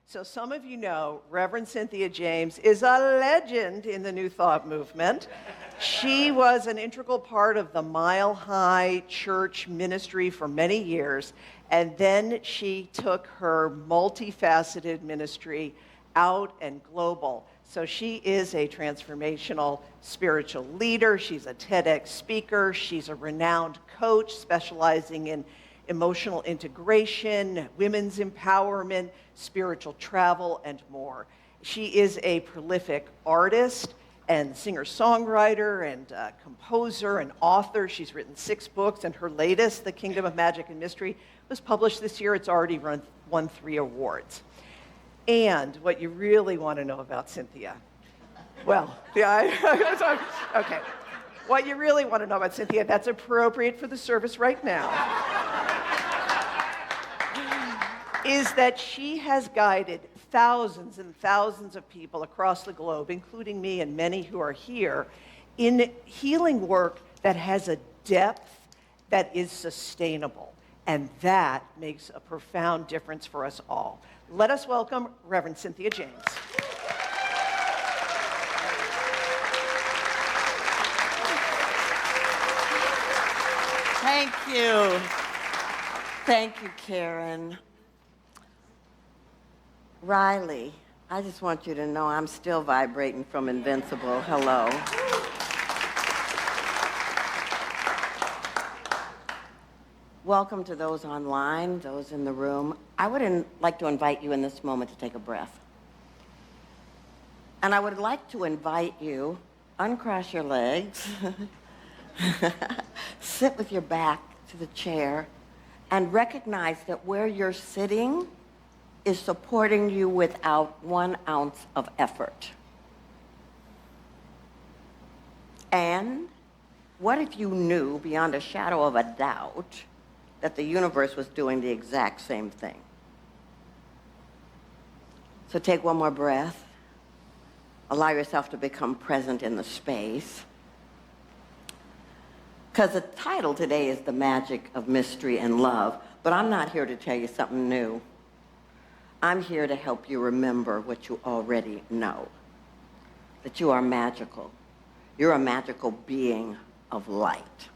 So some of you know Reverend Cynthia James is a legend in the New Thought movement. She was an integral part of the Mile High Church ministry for many years, and then she took her multifaceted ministry out and global. So she is a transformational spiritual leader. She's a TEDx speaker. She's a renowned coach specializing in emotional integration, women's empowerment, spiritual travel, and more. She is a prolific artist and singer-songwriter and composer and author. She's written 6 books, and her latest, The Kingdom of Magic and Mystery, was published this year. It's already won 3 awards. And what you really want to know about Cynthia, well, yeah, okay. What you really want to know about Cynthia, that's appropriate for the service right now, is that she has guided thousands and thousands of people across the globe, including me and many who are here, in healing work that has a depth that is sustainable. And that makes a profound difference for us all. Let us welcome Reverend Cynthia James. Thank you. Thank you, Karen. Riley, I just want you to know I'm still vibrating from Invincible. Hello. Welcome to those online, those in the room. I would like to invite you in this moment to take a breath. And I would like to invite you, uncross your legs, sit with your back to the chair, and recognize that where you're sitting is supporting you without 1 ounce of effort. And what if you knew beyond a shadow of a doubt that the universe was doing the exact same thing? So take one more breath. Allow yourself to become present in the space. Because the title today is The Magic of Mystery and Love, but I'm not here to tell you something new. I'm here to help you remember what you already know, that you are magical. You're a magical being of light.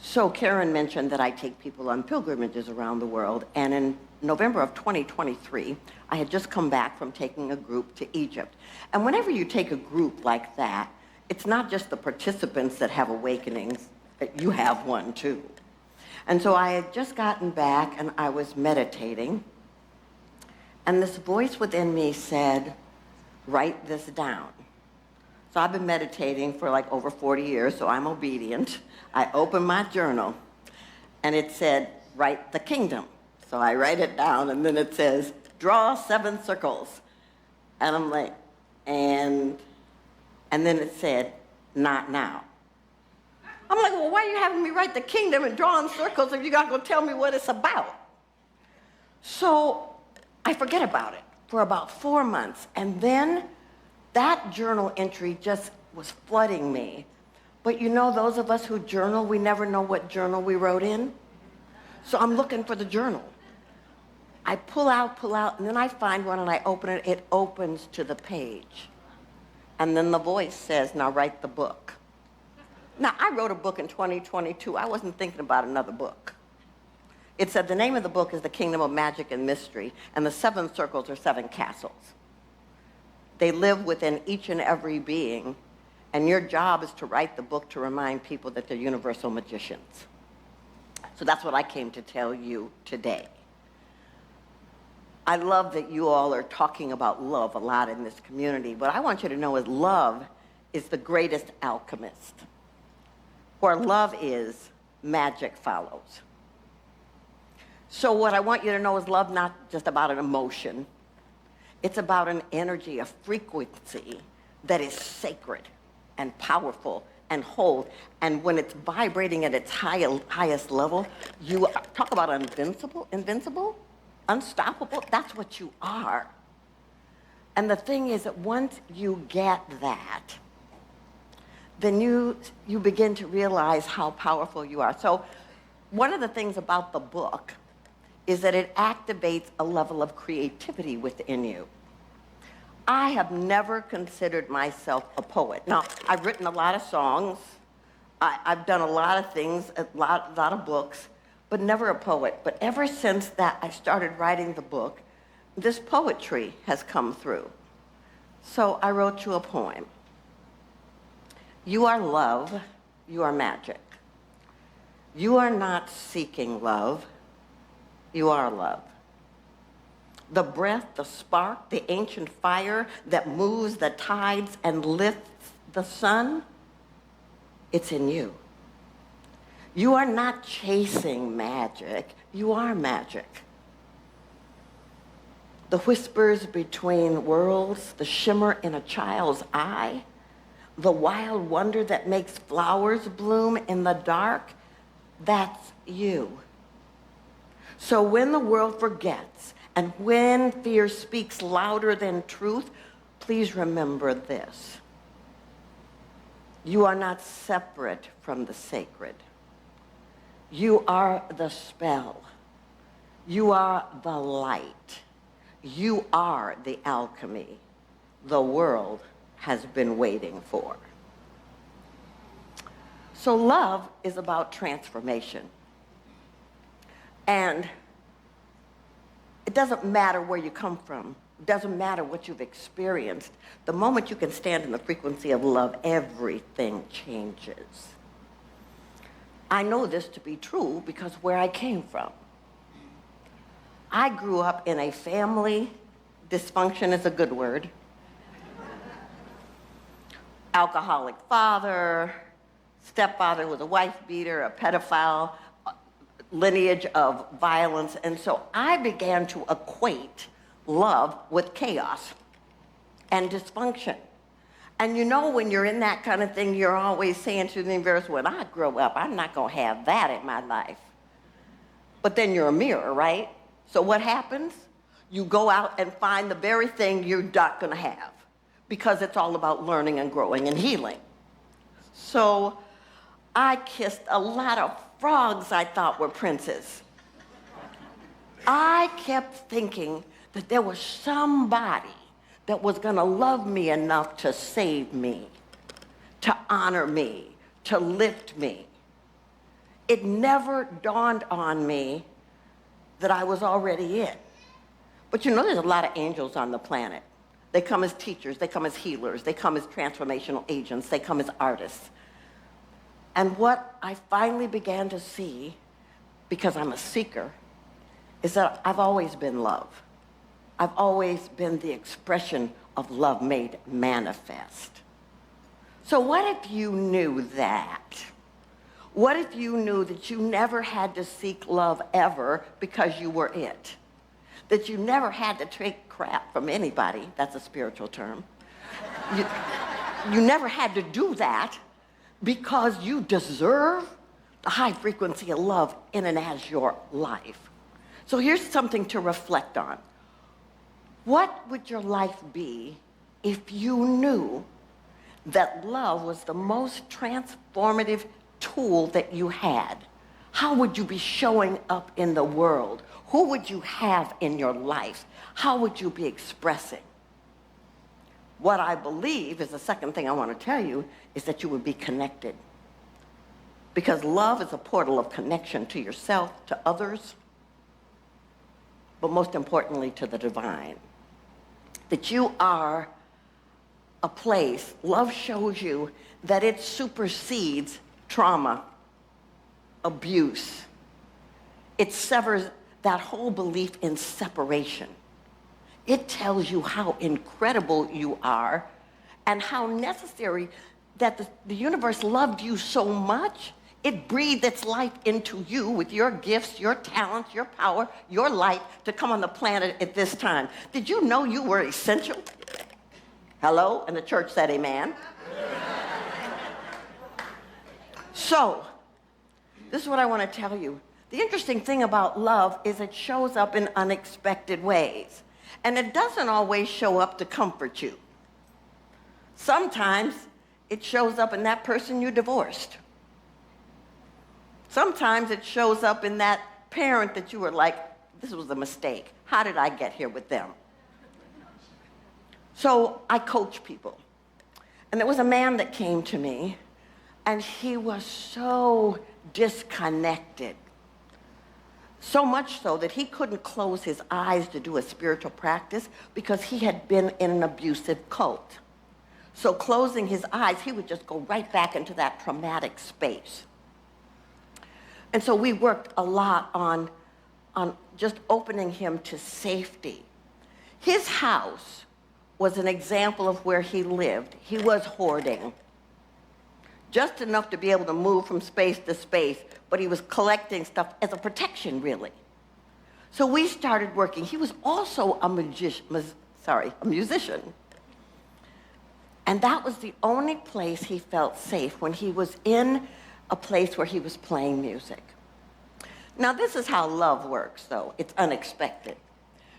So Karen mentioned that I take people on pilgrimages around the world, and in November of 2023, I had just come back from taking a group to Egypt. And whenever you take a group like that, it's not just the participants that have awakenings, you have one too. And so I had just gotten back and I was meditating, and this voice within me said, write this down. So I've been meditating for like over 40 years, so I'm obedient. I opened my journal, and it said, write the kingdom. So I write it down, and then it says, draw 7 circles. And I'm like, and then it said, not now. I'm like, well, why are you having me write the kingdom and drawing circles if you're not going to tell me what it's about? So I forget about it for about 4 months, and then that journal entry just was flooding me. But you know, those of us who journal, we never know what journal we wrote in. So I'm looking for the journal. I pull out, and then I find one and I open it. It opens to the page. And then the voice says, now write the book. Now, I wrote a book in 2022. I wasn't thinking about another book. It said the name of the book is The Kingdom of Magic and Mystery, and the 7 circles are 7 castles. They live within each and every being, and your job is to write the book to remind people that they're universal magicians. So that's what I came to tell you today. I love that you all are talking about love a lot in this community. What I want you to know is love is the greatest alchemist. Where love is, magic follows. So what I want you to know is love not just about an emotion. It's about an energy, a frequency that is sacred and powerful and whole. And when it's vibrating at its highest level, you talk about invincible, unstoppable. That's what you are. And the thing is that once you get that, then you begin to realize how powerful you are. So one of the things about the book is that it activates a level of creativity within you. I have never considered myself a poet. Now, I've written a lot of songs. I've done a lot of things, a lot of books, but never a poet. But ever since that I started writing the book, this poetry has come through. So I wrote you a poem. You are love, you are magic. You are not seeking love, you are love. The breath, the spark, the ancient fire that moves the tides and lifts the sun, it's in you. You are not chasing magic, you are magic. The whispers between worlds, the shimmer in a child's eye, the wild wonder that makes flowers bloom in the dark, that's you. So when the world forgets and when fear speaks louder than truth, please remember this. You are not separate from the sacred. You are the spell. You are the light. You are the alchemy the world has been waiting for. So love is about transformation. And it doesn't matter where you come from. It doesn't matter what you've experienced. The moment you can stand in the frequency of love, everything changes. I know this to be true because where I came from. I grew up in a family, dysfunction is a good word, alcoholic father, stepfather was a wife beater, a pedophile, lineage of violence. And so I began to equate love with chaos and dysfunction. And you know, when you're in that kind of thing, you're always saying to the universe, when I grow up, I'm not going to have that in my life. But then you're a mirror, right? So what happens? You go out and find the very thing you're not going to have because it's all about learning and growing and healing. So I kissed a lot of frogs I thought were princes. I kept thinking that there was somebody that was going to love me enough to save me, to honor me, to lift me. It never dawned on me that I was already it. But you know, there's a lot of angels on the planet. They come as teachers, they come as healers, they come as transformational agents, they come as artists. And what I finally began to see, because I'm a seeker, is that I've always been love. I've always been the expression of love made manifest. So what if you knew that? What if you knew that you never had to seek love ever because you were it? That you never had to take crap from anybody, that's a spiritual term. You never had to do that because you deserve the high frequency of love in and as your life. So here's something to reflect on. What would your life be if you knew that love was the most transformative tool that you had? How would you be showing up in the world? Who would you have in your life? How would you be expressing? What I believe is the second thing I want to tell you is that you would be connected. Because love is a portal of connection to yourself, to others, but most importantly to the divine. That you are a place, love shows you that it supersedes trauma, abuse. It severs that whole belief in separation. It tells you how incredible you are and how necessary that the universe loved you so much, it breathed its life into you with your gifts, your talents, your power, your light to come on the planet at this time. Did you know you were essential? Hello? And the church said amen. So, this is what I want to tell you. The interesting thing about love is it shows up in unexpected ways. And it doesn't always show up to comfort you. Sometimes it shows up in that person you divorced. Sometimes it shows up in that parent that you were like, this was a mistake. How did I get here with them? So I coach people. And there was a man that came to me, and he was so disconnected. So much so that he couldn't close his eyes to do a spiritual practice because he had been in an abusive cult. So closing his eyes, he would just go right back into that traumatic space. And so we worked a lot on just opening him to safety. His house was an example of where he lived. He was hoarding, just enough to be able to move from space to space, but he was collecting stuff as a protection, really. So we started working. He was also a musician. And that was the only place he felt safe, when he was in a place where he was playing music. Now, this is how love works, though. It's unexpected.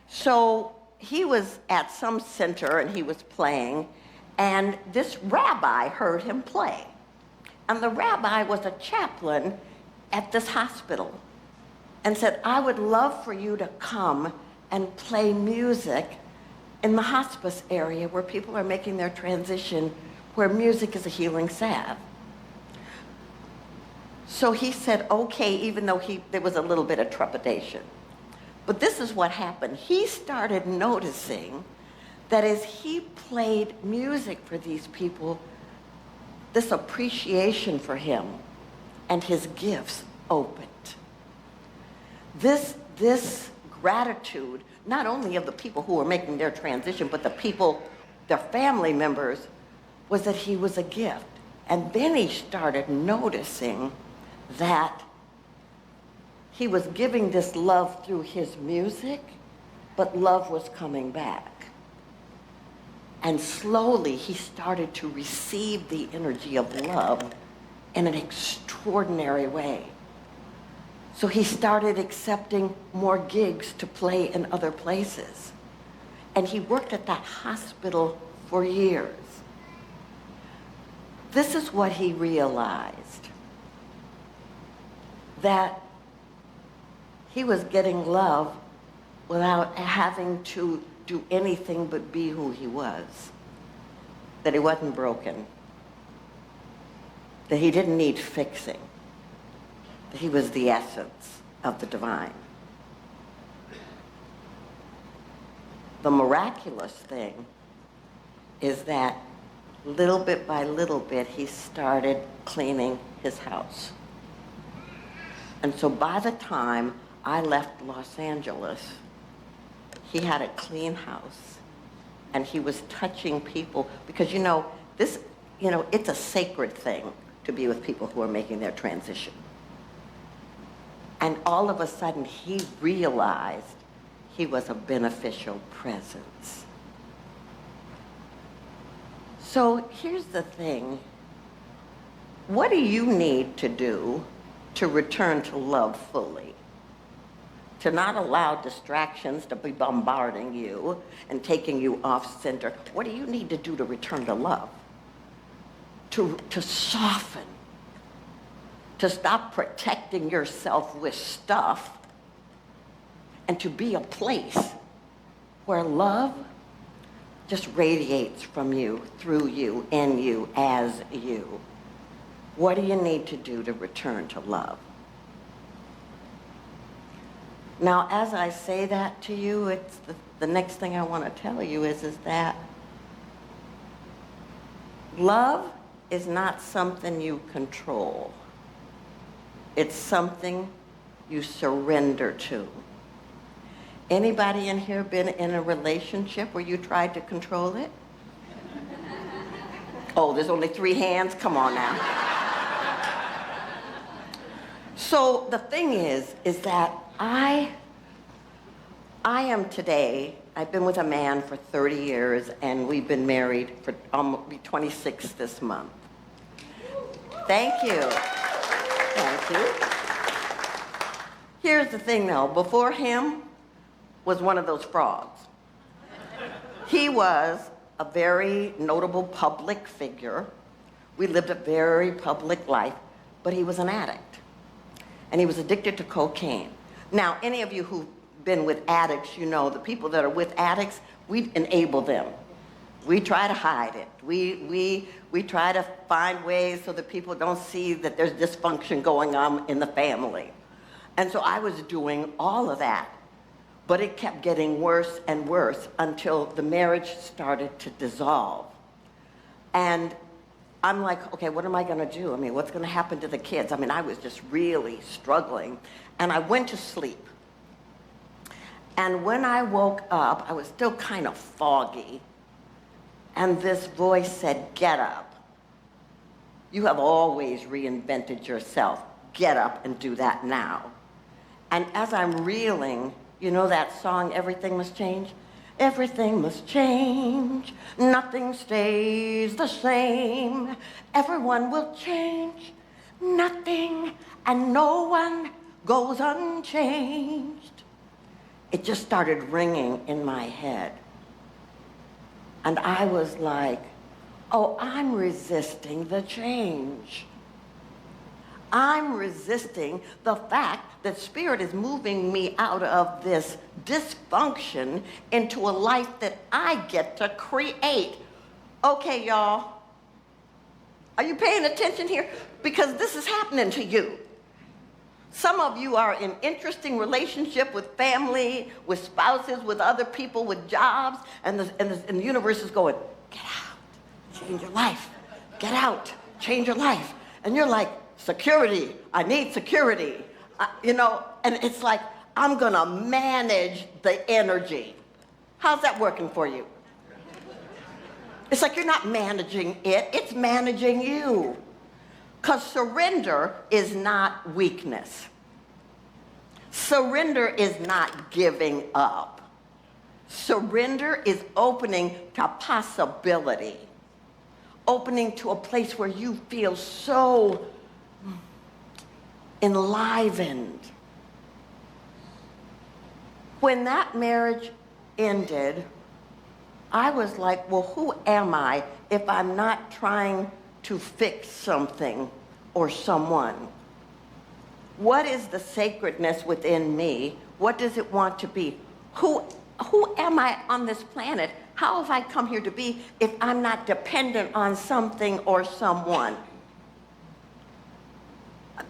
So he was at some center, and he was playing, and this rabbi heard him play. And the rabbi was a chaplain at this hospital and said, I would love for you to come and play music in the hospice area where people are making their transition, where music is a healing salve. So he said, okay, even though there was a little bit of trepidation. But this is what happened. He started noticing that as he played music for these people, this appreciation for him and his gifts opened. This gratitude, not only of the people who were making their transition, but the people, their family members, was that he was a gift. And then he started noticing that he was giving this love through his music, but love was coming back. And slowly he started to receive the energy of love in an extraordinary way. So he started accepting more gigs to play in other places. And he worked at that hospital for years. This is what he realized, that he was getting love without having to do anything but be who he was. That he wasn't broken. That he didn't need fixing. That he was the essence of the divine. The miraculous thing is that little bit by little bit, he started cleaning his house. And so by the time I left Los Angeles, he had a clean house, and he was touching people, because it's a sacred thing to be with people who are making their transition. And all of a sudden, he realized he was a beneficial presence. So here's the thing. What do you need to do to return to love fully? To not allow distractions to be bombarding you and taking you off center. What do you need to do to return to love? To soften. To stop protecting yourself with stuff, and to be a place where love just radiates from you, through you, in you, as you. What do you need to do to return to love? Now, as I say that to you, it's the next thing I want to tell you is that love is not something you control. It's something you surrender to. Anybody in here been in a relationship where you tried to control it? Oh, there's only 3 hands? Come on now. So the thing is that I am today, I've been with a man for 30 years, and we've been married for almost 26 this month. Thank you. Thank you. Here's the thing though, before him was one of those frogs. He was a very notable public figure. We lived a very public life, but he was an addict. And he was addicted to cocaine. Now, any of you who've been with addicts, you know, the people that are with addicts, we enable them. We try to hide it. We try to find ways so that people don't see that there's dysfunction going on in the family. And so I was doing all of that. But it kept getting worse and worse until the marriage started to dissolve. And I'm like, okay, what am I going to do? I mean, what's going to happen to the kids? I mean, I was just really struggling. And I went to sleep. And when I woke up, I was still kind of foggy. And this voice said, get up. You have always reinvented yourself. Get up and do that now. And as I'm reeling, you know that song, Everything Must Change? Everything must change. Nothing stays the same. Everyone will change. Nothing and no one goes unchanged. It just started ringing in my head. And I was like, oh, I'm resisting the change. I'm resisting the fact that Spirit is moving me out of this dysfunction into a life that I get to create. Okay, y'all. Are you paying attention here? Because this is happening to you. Some of you are in interesting relationship with family, with spouses, with other people, with jobs, and the universe is going, get out, change your life. Get out, change your life. And you're like, security, I need security. You know, and it's like, I'm gonna manage the energy. How's that working for you? It's like you're not managing it, it's managing you. Because surrender is not weakness. Surrender is not giving up. Surrender is opening to possibility. Opening to a place where you feel so enlivened. When that marriage ended, I was like, well, who am I if I'm not trying to fix something or someone? What is the sacredness within me? What does it want to be? Who am I on this planet? How have I come here to be if I'm not dependent on something or someone?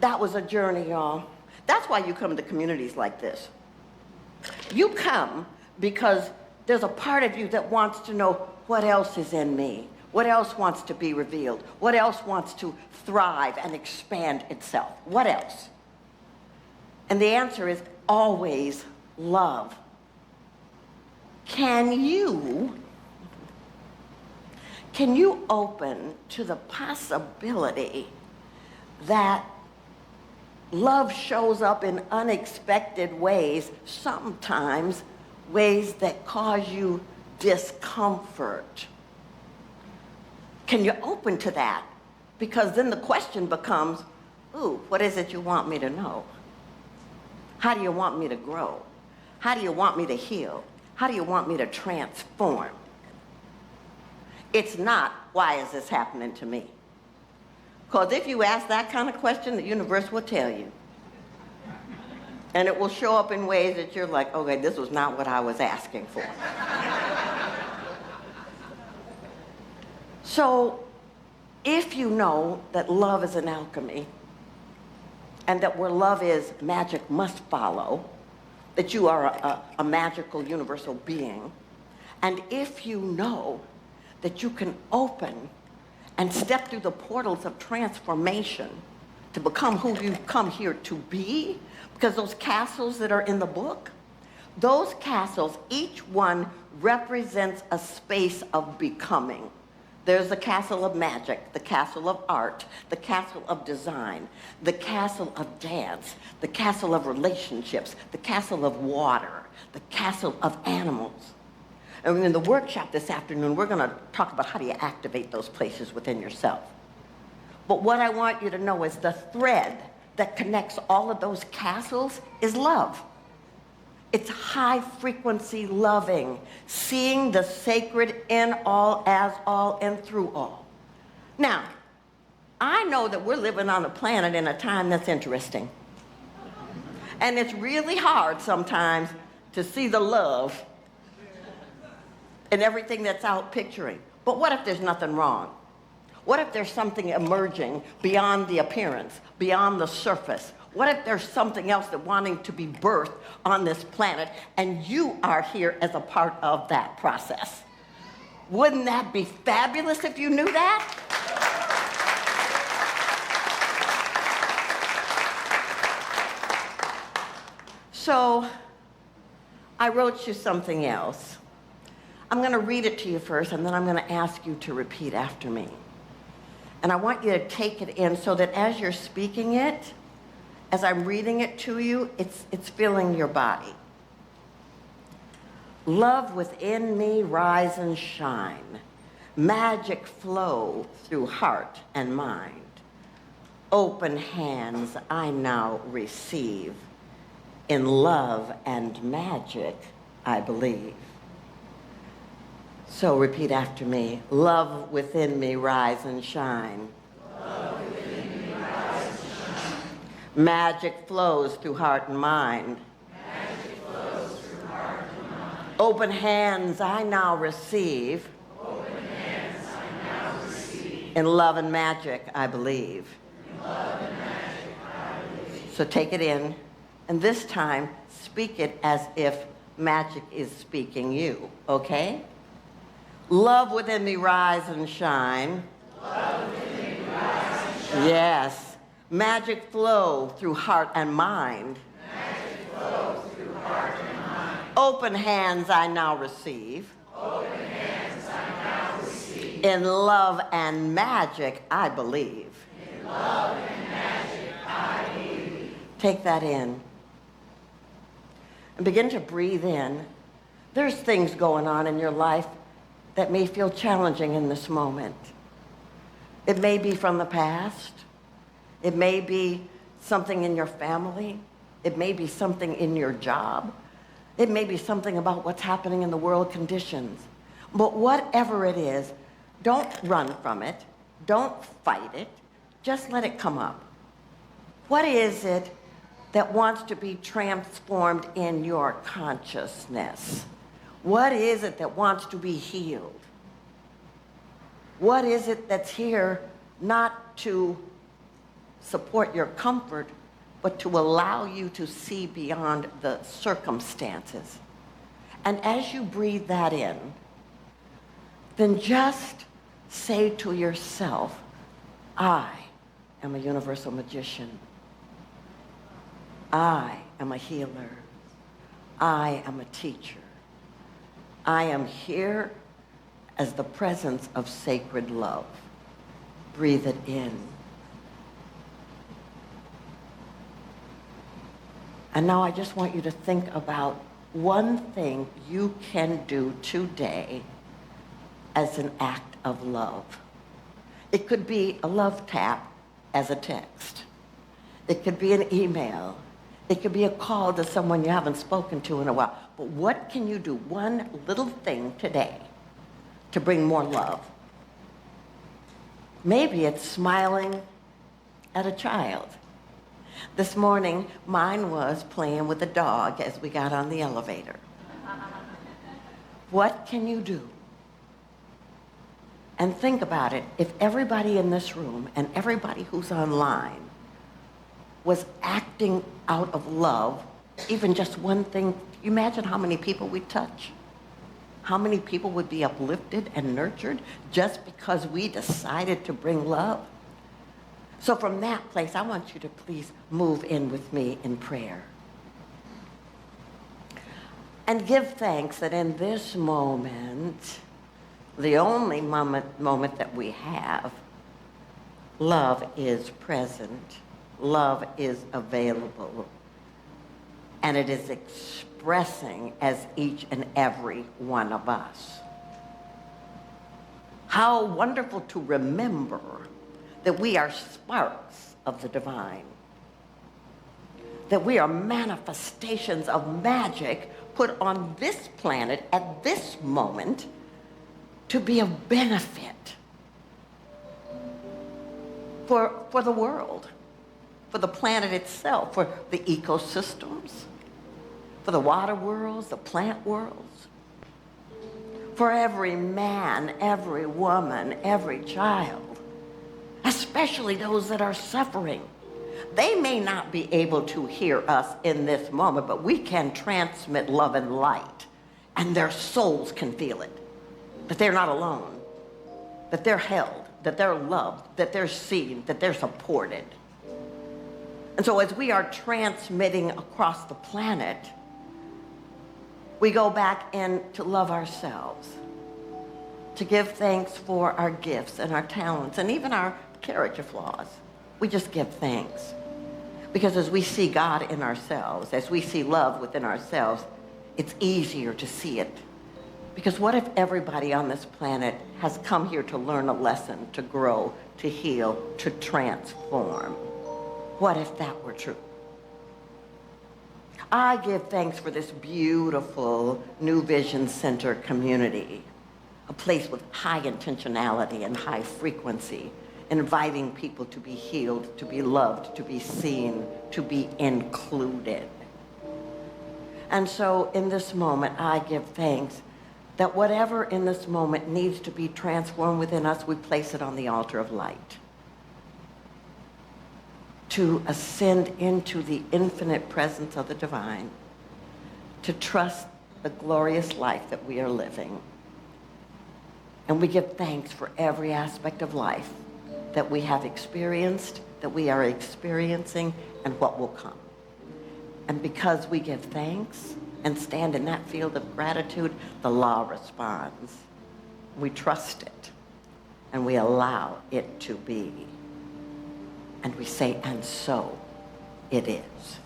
That was a journey, y'all. That's why you come to communities like this. You come because there's a part of you that wants to know what else is in me. What else wants to be revealed? What else wants to thrive and expand itself? What else? And the answer is always love. Can you open to the possibility that love shows up in unexpected ways, sometimes ways that cause you discomfort? Can you open to that? Because then the question becomes, ooh, what is it you want me to know? How do you want me to grow? How do you want me to heal? How do you want me to transform? It's not, why is this happening to me? Because if you ask that kind of question, the universe will tell you. And it will show up in ways that you're like, okay, this was not what I was asking for. So, if you know that love is an alchemy, and that where love is, magic must follow, that you are a magical universal being, and if you know that you can open and step through the portals of transformation to become who you've come here to be, because those castles that are in the book, those castles, each one represents a space of becoming. There's the castle of magic, the castle of art, the castle of design, the castle of dance, the castle of relationships, the castle of water, the castle of animals. And in the workshop this afternoon, we're going to talk about how do you activate those places within yourself. But what I want you to know is the thread that connects all of those castles is love. It's high frequency loving, seeing the sacred in all, as all, and through all. Now, I know that we're living on a planet in a time that's interesting. And it's really hard sometimes to see the love in everything that's out picturing. But what if there's nothing wrong? What if there's something emerging beyond the appearance, beyond the surface? What if there's something else that wanting to be birthed on this planet, and you are here as a part of that process? Wouldn't that be fabulous if you knew that? So I wrote you something else. I'm going to read it to you first, and then I'm going to ask you to repeat after me. And I want you to take it in so that as you're speaking it, as I'm reading it to you, it's filling your body. Love within me rise and shine. Magic flow through heart and mind. Open hands I now receive. In love and magic I believe. So repeat after me. Love within me rise and shine. Love within me rise and shine. Magic flows through heart and mind. Magic flows through heart and mind. Open hands I now receive. Open hands I now receive. In love and magic I believe. In love and magic I believe. So take it in, and this time speak it as if magic is speaking you, okay? Love within me rise and shine. Love within me rise and shine. Yes. Magic flow through heart and mind. Magic flow through heart and mind. Open hands I now receive. Open hands I now receive. In love and magic I believe. In love and magic I believe. Take that in. And begin to breathe in. There's things going on in your life that may feel challenging in this moment. It may be from the past. It may be something in your family. It may be something in your job. It may be something about what's happening in the world conditions. But whatever it is, don't run from it. Don't fight it. Just let it come up. What is it that wants to be transformed in your consciousness? What is it that wants to be healed? What is it that's here not to support your comfort, but to allow you to see beyond the circumstances? And as you breathe that in, then just say to yourself, I am a universal magician. I am a healer. I am a teacher. I am here as the presence of sacred love. Breathe it in. And now I just want you to think about one thing you can do today as an act of love. It could be a love tap as a text. It could be an email. It could be a call to someone you haven't spoken to in a while. But what can you do, one little thing today, to bring more love? Maybe it's smiling at a child. This morning, mine was playing with a dog as we got on the elevator. What can you do? And think about it. If everybody in this room and everybody who's online was acting out of love, even just one thing, you imagine how many people we'd touch? How many people would be uplifted and nurtured just because we decided to bring love? So from that place, I want you to please move in with me in prayer. And give thanks that in this moment, the only moment that we have, love is present. Love is available. And it is expressing as each and every one of us. How wonderful to remember that we are sparks of the divine. That we are manifestations of magic put on this planet at this moment to be of benefit for the world, for the planet itself, for the ecosystems, for the water worlds, the plant worlds, for every man, every woman, every child, especially those that are suffering. They may not be able to hear us in this moment, but we can transmit love and light, and their souls can feel it, that they're not alone, that they're held, that they're loved, that they're seen, that they're supported. And so as we are transmitting across the planet, we go back in to love ourselves, to give thanks for our gifts and our talents and even our character flaws. We just give thanks. Because as we see God in ourselves, as we see love within ourselves, it's easier to see it. Because what if everybody on this planet has come here to learn a lesson, to grow, to heal, to transform? What if that were true? I give thanks for this beautiful New Vision Center community, a place with high intentionality and high frequency, inviting people to be healed, to be loved, to be seen, to be included. And so in this moment, I give thanks that whatever in this moment needs to be transformed within us, we place it on the altar of light, to ascend into the infinite presence of the divine, to trust the glorious life that we are living. And we give thanks for every aspect of life that we have experienced, that we are experiencing, and what will come. And because we give thanks and stand in that field of gratitude, the law responds. We trust it, and we allow it to be. And we say, and so it is.